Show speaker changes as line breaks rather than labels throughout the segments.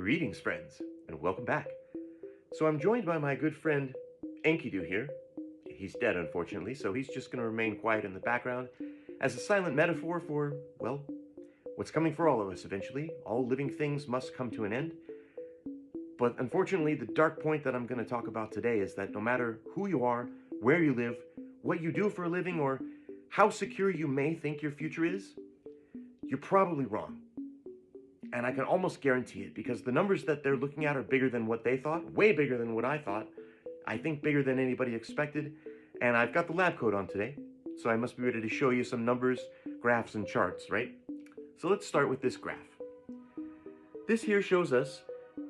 Greetings, friends, and welcome back. So I'm joined by my good friend Enkidu here. He's dead, unfortunately, so he's just going to remain quiet in the background as a silent metaphor for, well, what's coming for all of us eventually. All living things must come to an end. But unfortunately, the dark point that I'm going to talk about today is that no matter who you are, where you live, what you do for a living, or how secure you may think your future is, you're probably wrong. And I can almost guarantee it because the numbers that they're looking at are bigger than what they thought, way bigger than what I thought. I think bigger than anybody expected. And I've got the lab coat on today, so I must be ready to show you some numbers, graphs, and charts, right? So let's start with this graph. This here shows us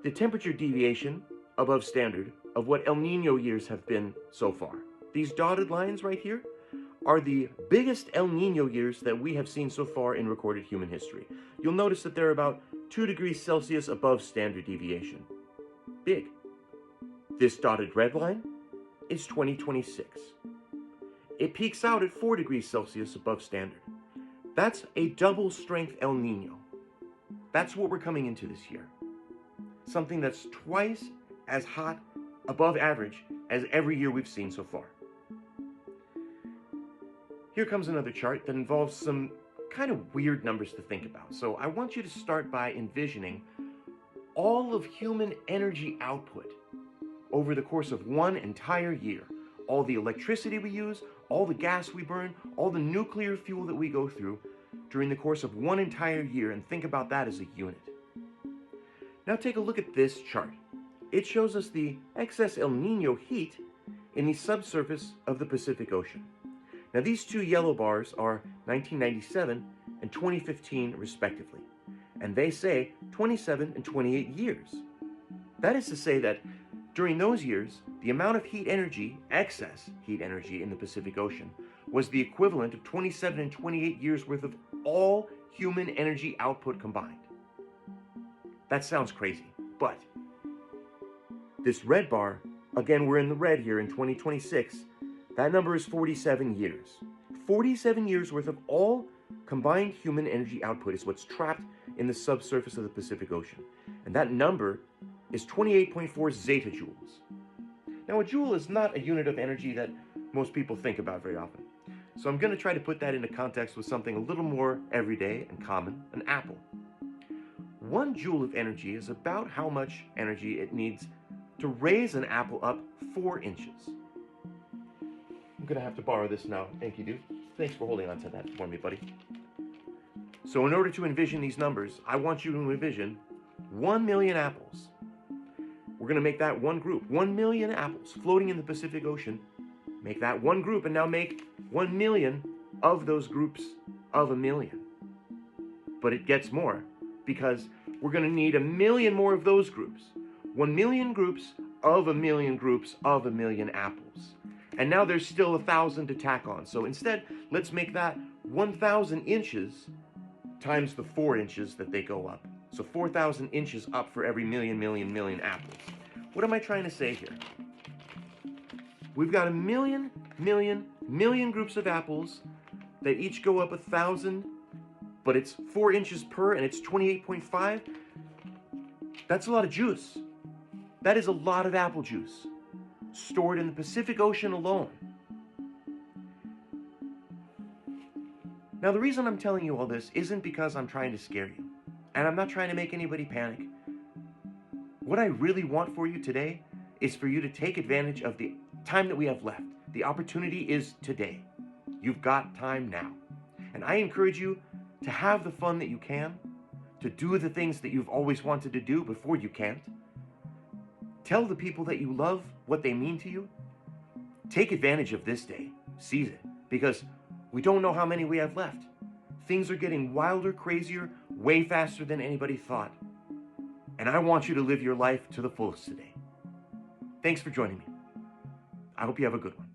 the temperature deviation above standard of what El Nino years have been so far. These dotted lines right here are the biggest El Nino years that we have seen so far in recorded human history. You'll notice that they're about 2 degrees Celsius above standard deviation. Big. This dotted red line is 2026. It peaks out at 4 degrees Celsius above standard. That's a double strength El Nino. That's what we're coming into this year. Something that's twice as hot above average as every year we've seen so far. Here comes another chart that involves some kind of weird numbers to think about. So I want you to start by envisioning all of human energy output over the course of one entire year. All the electricity we use, all the gas we burn, all the nuclear fuel that we go through during the course of one entire year, and think about that as a unit. Now take a look at this chart. It shows us the excess El Nino heat in the subsurface of the Pacific Ocean. Now these two yellow bars are 1997 and 2015 respectively, and they say 27 and 28 years. That is to say that during those years, the amount of heat energy, excess heat energy in the Pacific Ocean, was the equivalent of 27 and 28 years worth of all human energy output combined. That sounds crazy, but this red bar, again we're in the red here in 2026, that number is 47 years. 47 years worth of all combined human energy output is what's trapped in the subsurface of the Pacific Ocean. And that number is 28.4 zetajoules. Now a joule is not a unit of energy that most people think about very often. So I'm going to try to put that into context with something a little more everyday and common, an apple. 1 joule of energy is about how much energy it needs to raise an apple up 4 inches. I'm going to have to borrow this now, Enkidu. Thanks for holding on to that for me, buddy. So in order to envision these numbers, I want you to envision 1 million apples. We're going to make that one group. 1 million apples floating in the Pacific Ocean. Make that one group and now make 1 million of those groups of a million. But it gets more because we're going to need 1 million more of those groups. 1 million groups of a million groups of a million apples. And now there's still 1,000 to tack on. So instead, let's make that 1,000 inches times the 4 inches that they go up. So 4,000 inches up for every million apples. What am I trying to say here? We've got 1 million groups of apples that each go up 1,000, but it's 4 inches per and it's 28.5. That's a lot of juice. That is a lot of apple juice stored in the Pacific Ocean alone. Now the reason I'm telling you all this isn't because I'm trying to scare you, and I'm not trying to make anybody panic. What I really want for you today is for you to take advantage of the time that we have left. The opportunity is today. You've got time now. And I encourage you to have the fun that you can, to do the things that you've always wanted to do before you can't. Tell the people that you love what they mean to you. Take advantage of this day. Seize it. Because we don't know how many we have left. Things are getting wilder, crazier, way faster than anybody thought. And I want you to live your life to the fullest today. Thanks for joining me. I hope you have a good one.